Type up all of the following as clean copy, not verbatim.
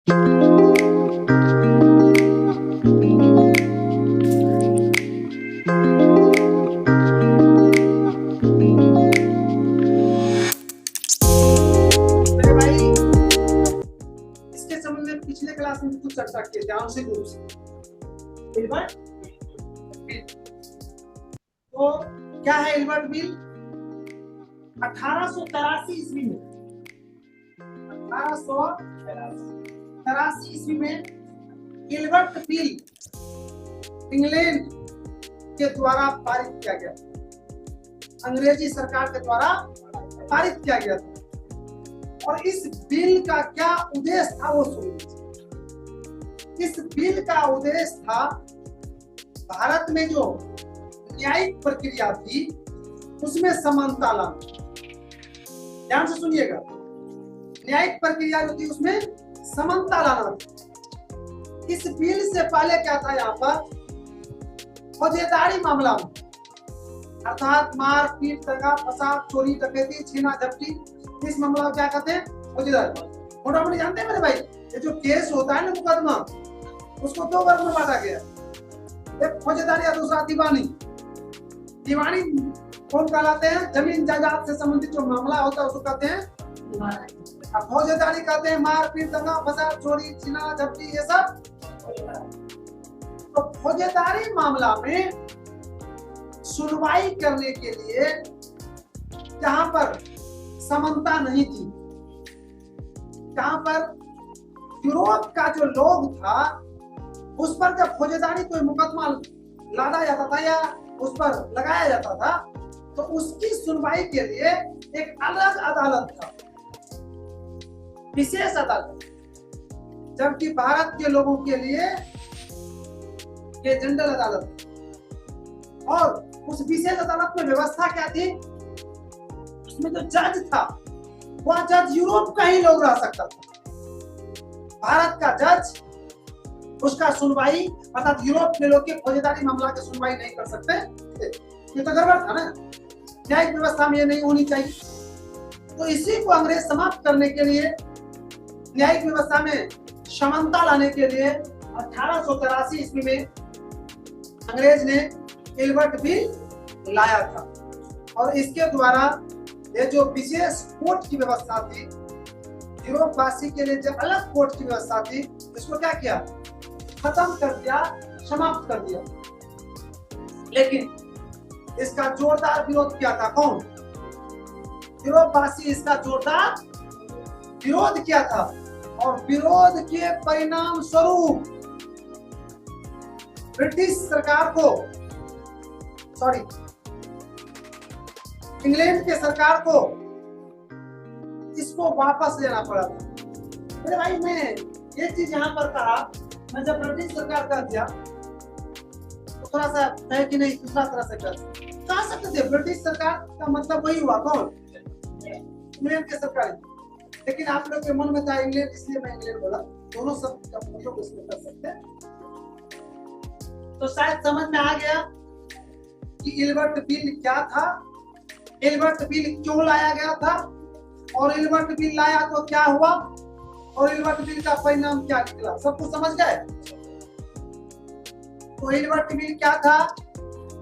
इसके संबंध में पिछले क्लास में कुछ चर्चा की थी आंशिक रूप से। तो क्या है इल्बर्ट बिल? 1883 ईस्वी में 1883 ईस्वी में इल्बर्ट बिल इंग्लैंड के द्वारा पारित किया गया, अंग्रेजी सरकार के द्वारा पारित किया गया था। और इस बिल का क्या उद्देश्य था वो सुनिए। इस बिल का उद्देश्य था भारत में जो न्यायिक प्रक्रिया थी उसमें समानता लाना। ध्यान से सुनिएगा, न्यायिक प्रक्रिया जो थी उसमें समानता लाना था। इस बिल से पहले क्या था, यहाँ पर फौजेदारी मामला में अर्थात मार पीट, दगा फसाद, चोरी डकैती, छीना झपटी, इस मामला को क्या कहते हैं? फौजेदारी। मोटा मोटी जानते हैं मेरे भाई, ये जो केस होता है ना मुकदमा, उसको दो वर्ग में बांटा गया, एक फौजेदारी और दूसरा दीवानी। दीवानी कौन कहलाते हैं? जमीन जायदाद से संबंधित जो मामला होता है उसको कहते हैं दीवानी। अब फौजेदारी कहते हैं मार पीट, दंगा फसाद, चोरी छीना झपटी, ये सब। तो फौजेदारी मामला में सुनवाई करने के लिए जहां पर समानता नहीं थी, जहां पर यूरोप का जो लोग था उस पर जब फौजेदारी कोई मुकदमा लादा जाता था या उस पर लगाया जाता था तो उसकी सुनवाई के लिए एक अलग अदालत था, विशेष अदालत। जबकि भारत के लोगों के लिए ये जनरल अदालत। और उस विशेष अदालत में व्यवस्था क्या थी? उसमें जो जज था वह जज यूरोप का ही लोग रह सकता था। भारत का जज उसका सुनवाई अर्थात यूरोप के लोग के फौजेदारी मामला की सुनवाई नहीं कर सकते थे। ये तो गड़बड़ था ना, न्यायिक व्यवस्था में ये नहीं होनी चाहिए। तो इसी को अंग्रेज समाप्त करने के लिए, न्यायिक व्यवस्था में समानता लाने के लिए 1883 ईस्वी में अंग्रेज ने इल्बर्ट बिल लाया था। और इसके द्वारा ये जो विशेष कोर्ट की व्यवस्था थी, यूरोपवासी के लिए जो अलग कोर्ट की व्यवस्था थी, इसको क्या किया? खत्म कर दिया, समाप्त कर दिया। लेकिन इसका जोरदार विरोध किया था कौन? यूरोपवासी इसका जोरदार विरोध किया था। और विरोध के परिणाम स्वरूप ब्रिटिश सरकार को, इंग्लैंड के सरकार को इसको वापस लेना पड़ा था। मेरे भाई, मैं ये चीज यहाँ पर कहा, मैं जब ब्रिटिश सरकार कर दिया तो थोड़ा सा है कि नहीं दूसरा तरह से कह सकते थे। ब्रिटिश सरकार का मतलब वही हुआ कौन? इंग्लैंड के सरकार। लेकिन आप लोग के मन में था इंग्लैंड, इसलिए मैं इंग्लैंड बोला। दोनों शब्द का प्रयोग इसमें कर सकते हैं। तो शायद समझ में आ गया कि इल्बर्ट बिल क्या था, इल्बर्ट बिल क्यों लाया गया था, और इल्बर्ट बिल लाया तो क्या हुआ, और इल्बर्ट बिल का परिणाम क्या निकला। सब कुछ समझ गए? तो इल्बर्ट बिल क्या था?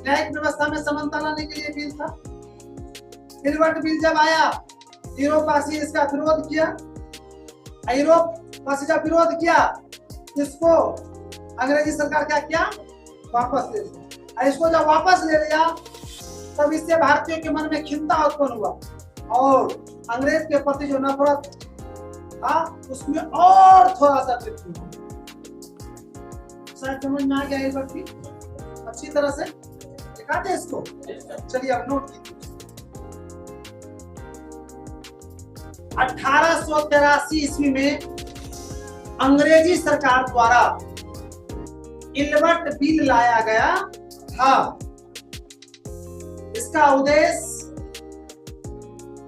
न्यायिक व्यवस्था में समानता लाने के लिए बिल था। इल्बर्ट बिल जब आया, यूरोपवासी इसका विरोध किया। यूरोपवासी जब विरोध किया, इसको अंग्रेजी सरकार क्या किया? वापस ले लिया। इसको जब वापस ले लिया तब इससे भारतीयों के मन में खिन्नता उत्पन्न हुआ और अंग्रेज के प्रति जो नफरत था उसमें और थोड़ा सा वृद्धि हुआ। शायद समझ में आ गया इल्बर्ट बिल अच्छी तरह से? दिखाते इसको, चलिए अब नोट कीजिए। 1883 ईस्वी में अंग्रेजी सरकार द्वारा इल्बर्ट बिल लाया गया था। इसका उद्देश्य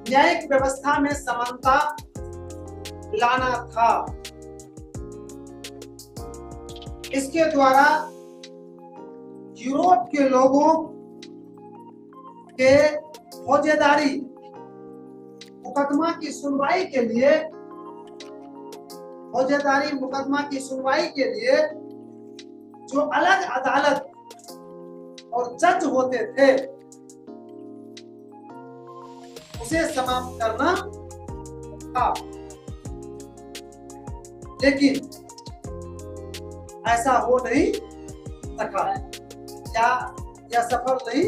न्यायिक व्यवस्था में समानता लाना था। इसके द्वारा यूरोप के लोगों के फौजेदारी मुकदमा की सुनवाई के लिए फौजदारी मुकदमा की सुनवाई के लिए जो अलग अदालत और जज होते थे उसे समाप्त करना था, लेकिन ऐसा हो नहीं सका या यह सफल नहीं।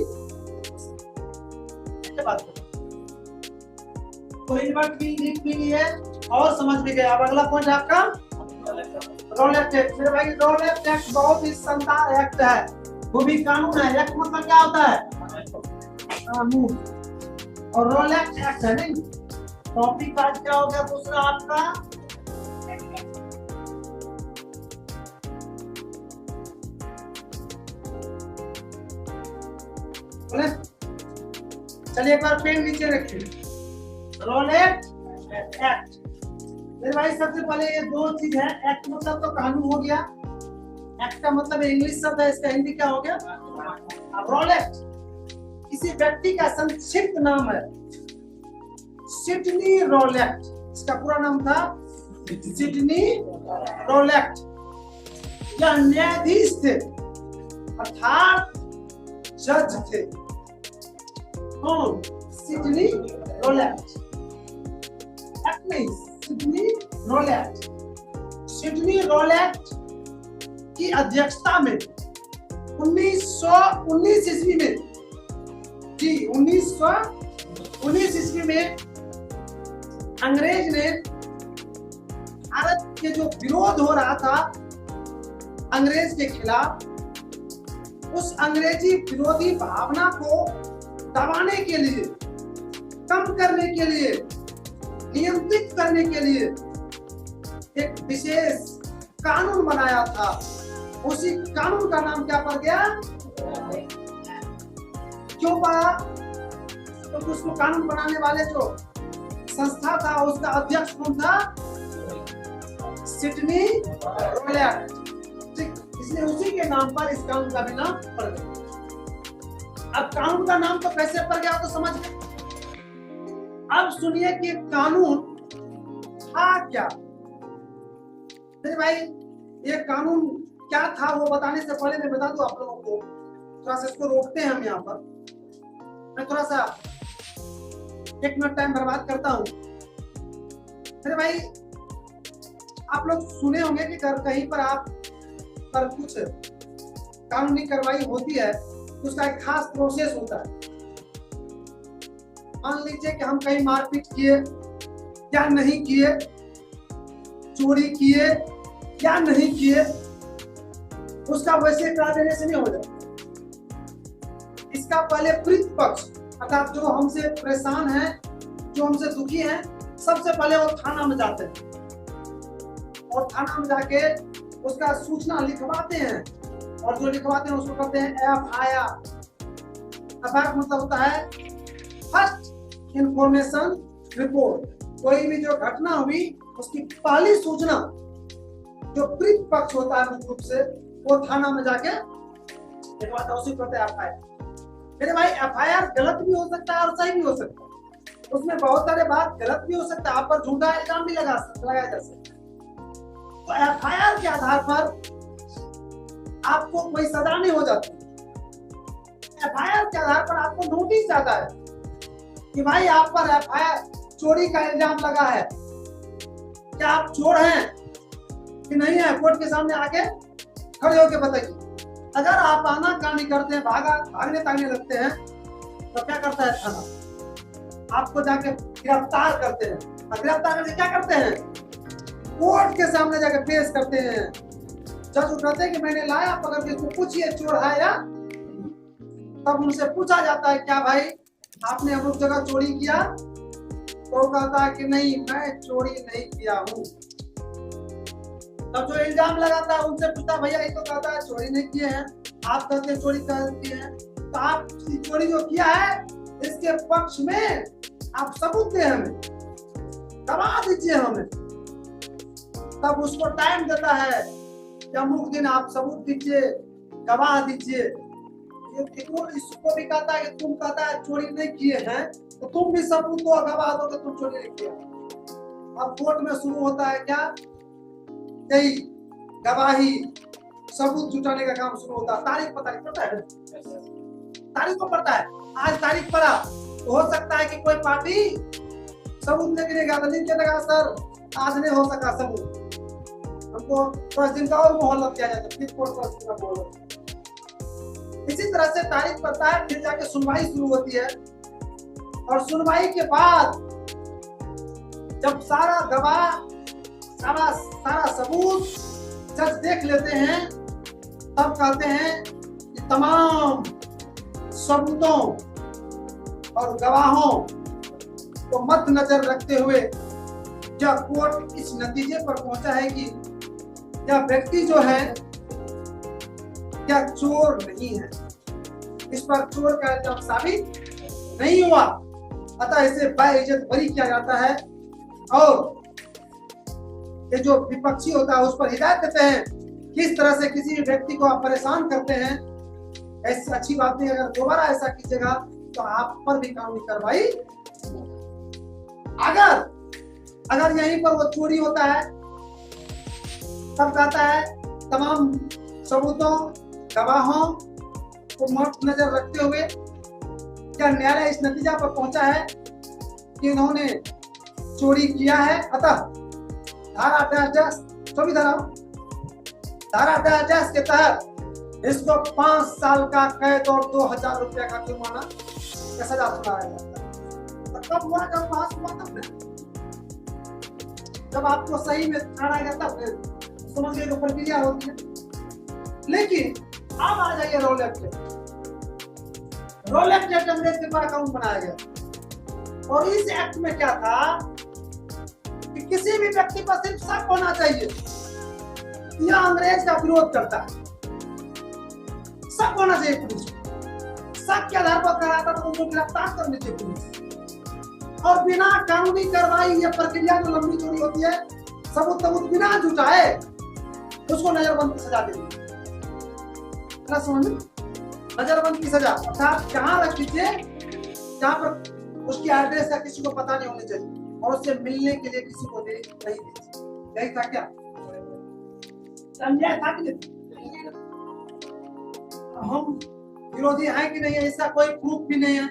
बात तो इन्वर्ट भी लिख भी लिए और समझ भी गए। अब अगला पॉइंट आपका रॉलेट एक्ट। मेरे भाई रॉलेट एक्ट बहुत ही शानदार एक्ट है, वो भी कानून है। एक्ट मतलब क्या होता है? कानून। और रॉलेट एक्ट है नहीं। टॉपिक आज क्या हो गया दूसरा आपका? चलिए एक बार पेन नीचे रखिए। Rowlatt act. मेरे भाई सबसे पहले ये दो चीज है। एक्ट मतलब तो कानून हो गया, एक्ट का मतलब इंग्लिश शब्द है, इसका हिंदी क्या हो गया? रॉलेट किसी व्यक्ति का संक्षिप्त नाम है। सिडनी रॉलेट, इसका पूरा नाम था सिडनी रॉलेट। यह न्यायाधीश थे अर्थात जज थे। कौन? Sydney Rowlatt. Sydney Rowlatt. Sydney Rowlatt की अध्यक्षता में 1919 ईस्वी में, जी 1919 ईस्वी में अंग्रेज ने भारत के जो विरोध हो रहा था अंग्रेज के खिलाफ, उस अंग्रेजी विरोधी भावना को दबाने के लिए, कम करने के लिए, नियंत्रित करने के लिए एक विशेष कानून बनाया था। उसी कानून का नाम क्या पड़ गया? क्यों पड़ा? तो उसको कानून बनाने वाले जो संस्था था उसका अध्यक्ष कौन था? Sydney Rowlatt. इसलिए उसी के नाम पर इस कानून का भी नाम पड़ गया। अब कानून का नाम तो कैसे पड़ गया तो समझ गए। अब सुनिए कि कानून था क्या। मेरे भाई ये कानून क्या था वो बताने से पहले मैं बता दूं आप लोगों को, थोड़ा सा इसको रोकते हैं हम यहाँ पर। मैं थोड़ा सा 1 मिनट टाइम बर्बाद करता हूँ। मेरे भाई आप लोग सुने होंगे कि कहीं पर आप पर कुछ कानूनी कार्रवाई होती है तो उसका एक खास प्रोसेस होता है। मान लीजिए कि हम कहीं मारपीट किए या नहीं किए, चोरी किए या नहीं किए, उसका वैसे करा देने से नहीं हो जाता। इसका पहले पीड़ित पक्ष अर्थात जो हमसे परेशान है, जो हमसे दुखी हैं, सबसे पहले वो थाना में जाते हैं और थाना में जाके उसका सूचना लिखवाते हैं और जो लिखवाते हैं उसको करते हैं FIR। FIR मतलब होता है फर्स्ट इंफॉर्मेशन रिपोर्ट। कोई भी जो घटना हुई उसकी पहली सूचना जो पीड़ित पक्ष होता है मुख्य रूप से वो थाना में जाके लिखवाता है, उसी को कहते हैं FIR। मेरे भाई FIR गलत भी हो सकता है और सही भी हो सकता है। उसमें बहुत सारे बात गलत भी हो सकता है, आप पर झूठा इल्जाम भी लगाया जा सकता है। तो FIR के आधार पर आपको कोई सजा नहीं हो जाती। FIR के आधार पर आपको नोटिस जाता है कि भाई आप पर FIR चोरी का इल्जाम लगा है, क्या आप चोर हैं कि नहीं है, कोर्ट के सामने आके खड़े होके बताइए। अगर आप आनाकानी करते हैं, भागने तागने लगते हैं, तो क्या करता है थाना? आपको जाके गिरफ्तार करते हैं। और गिरफ्तार करके क्या करते हैं? कोर्ट के सामने जाके पेश करते हैं। जज उठाते हैं कि मैंने लाया, पकड़ के इसको पूछिए चोर है या। तब उनसे पूछा जाता है क्या भाई आपने अमुक जगह चोरी किया? तो कहता है कि नहीं मैं चोरी नहीं किया हूँ। तब जो इल्जाम लगाता है उनसे पूछता भैया ये तो कहता है चोरी नहीं किए हैं, आप कहते हैं चोरी कर किए हैं, तो आप चोरी जो किया है इसके पक्ष में आप सबूत दें, हमें गवाह दीजिए हमें। तब उसको टाइम देता है कि अमुक दिन आप सबूत दीजिए, गवाह दीजिए। इसको भी कहता है कि तुम कहता है चोरी नहीं किए हैं तो तुम भी सबूत दो, गवाह दो कि तुम चोरी नहीं किए। अब कोर्ट में शुरू होता है क्या? यही गवाही सबूत जुटाने का काम शुरू होता है। तारीख पता नहीं पड़ता है, तारीख को पड़ता है। आज तारीख पड़ा तो हो सकता है कि कोई पार्टी सबूत लेके नहीं गया, लिख के लगा सर आज नहीं हो सका सबूत, हमको 10 दिन का और मोहलत दिया जाता, फिर कोर्ट का मोहलत। इसी तरह से तारीख पड़ता है, फिर जाके सुनवाई शुरू होती है, और सुनवाई के बाद जब सारा गवाह सारा सबूत जज देख लेते हैं, तब कहते हैं कि तमाम सबूतों और गवाहों को मद्देनजर रखते हुए यह कोर्ट इस नतीजे पर पहुंचा है कि यह व्यक्ति जो है यह चोर नहीं है, इस पर चोर का इल्जाम साबित नहीं हुआ, अतः इसे बाइज्जत बरी किया जाता है। और ये जो विपक्षी होता है उस पर हिदायत देते हैं किस तरह से किसी भी व्यक्ति को आप परेशान करते हैं, ऐसी अच्छी बात नहीं, अगर दोबारा ऐसा कीजिएगा तो आप पर भी कानूनी कार्रवाई। अगर यहीं पर वो चोरी होता है तब कहता है तमाम सबूतों गवाहों को मद्देनजर रखते हुए क्या न्यायालय इस नतीजा पर पहुंचा है कि इन्होंने चोरी किया है, अतः धारा 10 के तहत इसको 5 साल का कैद और 2000 रुपया का जुर्माना का सजा सुनाया जाता है। कब हुआ? जब पास हुआ तब ना, जब आपको सही में ठहराया गया तब समझ गए तो प्रक्रिया होती है। लेकिन अब आ जाइए रोल एक्ट अंग्रेज के द्वारा कानून बनाया गया, और इस एक्ट में क्या था कि किसी भी व्यक्ति पर सिर्फ शक होना चाहिए यह अंग्रेज का विरोध करता है, शक होना चाहिए पुलिस को, शक के आधार पर कराता तो उनको गिरफ्तार करनी चाहिए पुलिस, और बिना कानूनी कार्रवाई यह प्रक्रिया जो लंबी चौड़ी होती है सबूत बिना जुटाए उसको नजरबंद की सजा देनी, नजरबंद की सजा, अर्थात जहां रख दीजिए जहां पर उसकी एड्रेस का किसी को पता नहीं होनी चाहिए, और उससे मिलने के लिए किसी को नहीं दीजिए। यही था क्या? समझा था कि हम विरोधी हैं कि नहीं, ऐसा कोई प्रूफ भी नहीं है,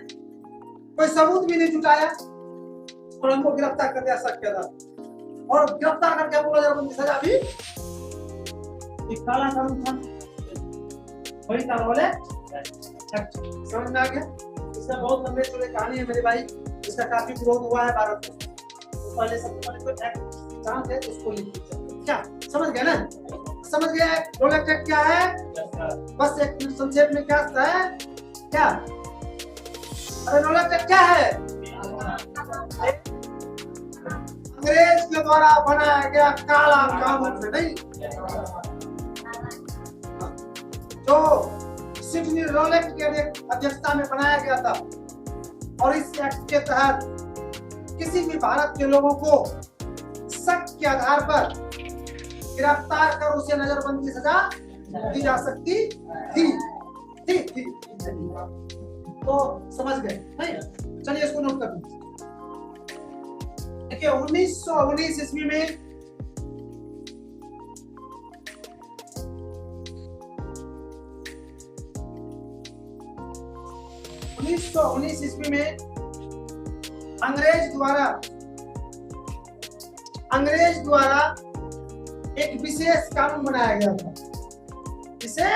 कोई सबूत भी नहीं जुटाया और हमको गिरफ्तार कर दिया शक के आधार, और गिरफ्तार करके हमको नजरबंद की सजा भी। काला कानून था, वही था रोल एक्ट। समझ में आ गया? इसका बहुत लंबे चौड़े कहानी है मेरे भाई, इसका काफी विरोध हुआ है भारत में। तो पहले सबसे पहले कोई एक्ट चांस है उसको लिख दीजिए। क्या समझ गए ना? समझ गए रोल एक्ट क्या है? बस एक संक्षेप में क्या है क्या? अरे रोल एक्ट क्या है? अंग्रेज के द्वारा बनाया गया काला कानून है, नहीं जो सिडनी रोल एक्ट के अध्यक्षता में बनाया गया था, और इस एक्ट के तहत किसी भी भारत के लोगों को शक के आधार पर गिरफ्तार कर उसे नजरबंद की सजा दी जा सकती थी। तो समझ गए नहीं? चलिए इसको नोट कर लीजिए। देखिए 1919 ईस्वी में अंग्रेज द्वारा एक विशेष कानून बनाया गया था, इसे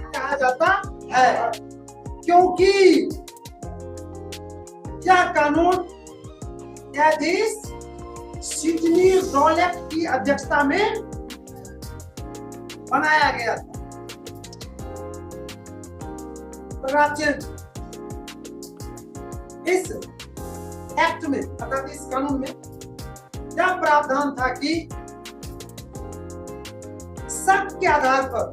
कहा जाता है, क्योंकि यह कानून न्यायाधीश सिडनी रोल एक्ट की अध्यक्षता में बनाया गया था। इस एक्ट में अर्थात इस कानून में यह प्रावधान था कि शक के आधार पर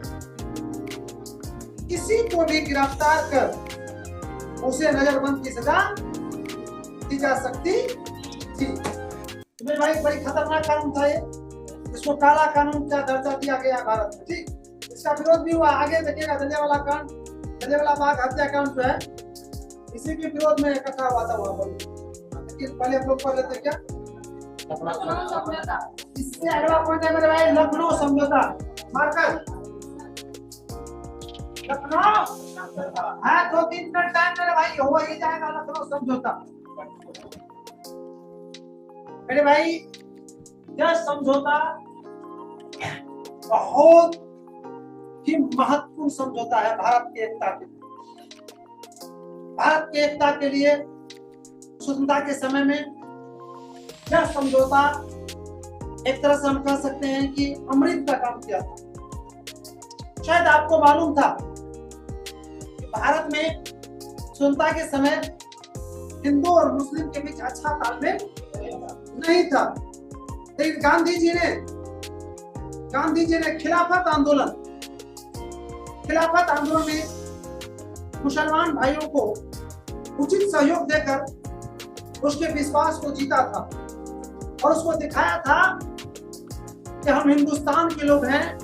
किसी को भी गिरफ्तार कर उसे नजरबंद की सजा दी जा सकती थी। तो मेरे भाई बड़ी खतरनाक कानून था ये, इसको काला कानून का दर्जा दिया गया भारत में। ठीक, इसका विरोध भी हुआ। आगे देखिएगा जलियांवाला कांड, जलियांवाला बाग हत्याकांड जो है इसी के विरोध में इकट्ठा हुआ था वहां पर। लेकिन पहले हम लोग पढ़ लेते क्या? इससे अगला पॉइंट है मेरे भाई लखनऊ समझौता। मार्कर लखनऊ है, 2-3 मिनट टाइम मेरे भाई हो ही जाएगा लखनऊ समझौता। मेरे भाई यह समझौता बहुत ही महत्वपूर्ण समझौता है भारत की एकता के लिए। भारत की एकता के लिए स्वतंत्रता के समय में यह समझौता एक तरह से हम कह सकते हैं कि अमृत का काम किया था। शायद आपको मालूम था कि भारत में स्वतंत्रता के समय हिंदू और मुस्लिम के बीच अच्छा तालमेल नहीं था, लेकिन गांधी जी ने खिलाफत आंदोलन में मुसलमान भाइयों को उचित सहयोग देकर उसके विश्वास को जीता था और उसको दिखाया था कि हम हिंदुस्तान के लोग हैं,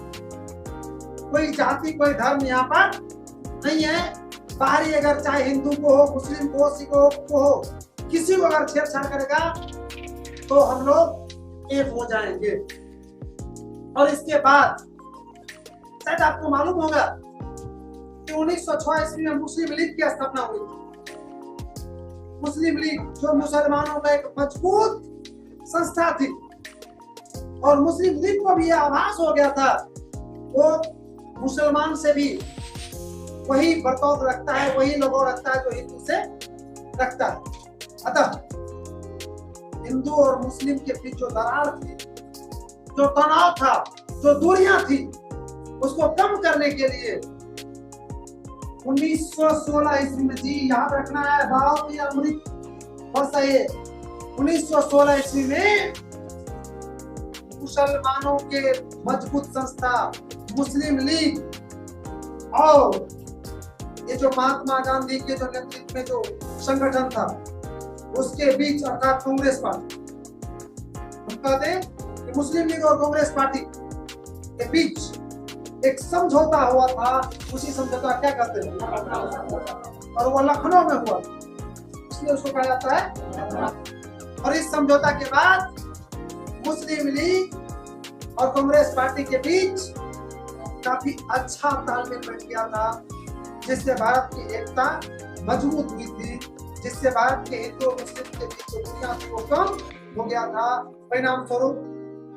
कोई जाति कोई धर्म यहाँ पर नहीं है। बाहरी अगर चाहे हिंदू को हो, मुस्लिम को हो, सिख को हो, किसी को अगर छेड़छाड़ करेगा तो हम लोग एक हो जाएंगे। और इसके बाद शायद आपको मालूम होगा कि 1906 ईस्वी में मुस्लिम लीग की स्थापना हुई। मुस्लिम लीग जो मुसलमानों का एक मजबूत संस्था थी, और मुस्लिम लीग को भी यह आभास हो गया था वो मुसलमान से भी वही बर्ताव रखता है, वही लगाव रखता है जो हिंदू से रखता है। अतः हिंदू और मुस्लिम के बीच जो दरार थी, जो तनाव था, जो दूरियां थी, उसको कम करने के लिए 1916 ईस्वी में, जी याद रखना है, भारत में अमृत वर्ष है 1916 ईस्वी में मुसलमानों के मजबूत संस्था मुस्लिम लीग और ये जो महात्मा गांधी के जो नेतृत्व में जो संगठन था उसके बीच अर्थात कांग्रेस पार्टी, हम कहते हैं कि मुस्लिम लीग और कांग्रेस पार्टी के बीच एक समझौता हुआ था। उसी समझौता क्या कहते हैं, और वो लखनऊ में हुआ, इसलिए उसको कहा जाता है। और इस समझौता के बाद मुस्लिम लीग और कांग्रेस पार्टी के बीच काफी अच्छा तालमेल बैठ गया था, जिससे भारत की एकता मजबूत हुई थी, जिससे भारत के हिंदू और मुस्लिम के बीच जो दुनिया थी वो कम हो गया था। परिणाम स्वरूप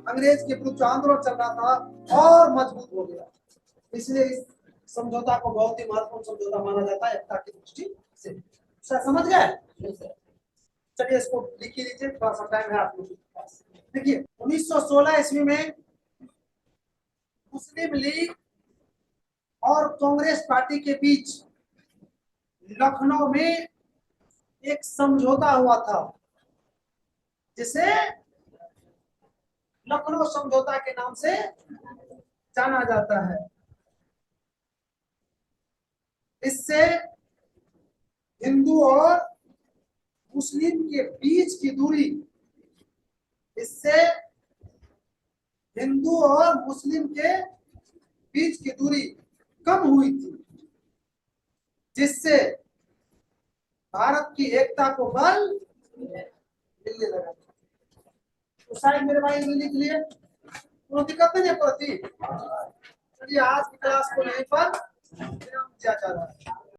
अंग्रेज के विरुद्ध जो आंदोलन चल रहा था और मजबूत हो गया। इसलिए इस समझौता को बहुत ही महत्वपूर्ण समझौता माना जाता है एकता की दृष्टि से। समझ गए? चलिए इसको लिख लीजिए, थोड़ा सा टाइम है आप लोगों के पास। देखिए 1916 ईस्वी में मुस्लिम लीग और कांग्रेस पार्टी के बीच लखनऊ में एक समझौता हुआ था, जिसे लखनऊ समझौता के नाम से जाना जाता है। इससे हिंदू और मुस्लिम के बीच की दूरी, इससे हिंदू और मुस्लिम के बीच की दूरी कम हुई थी, जिससे भारत की एकता को बल मिलने लगा। तो शायद मेरे भाई लिख लिए, कोई दिक्कत नहीं पड़ती। चलिए आज की क्लास को यहीं पर विराम दिया जा रहा है।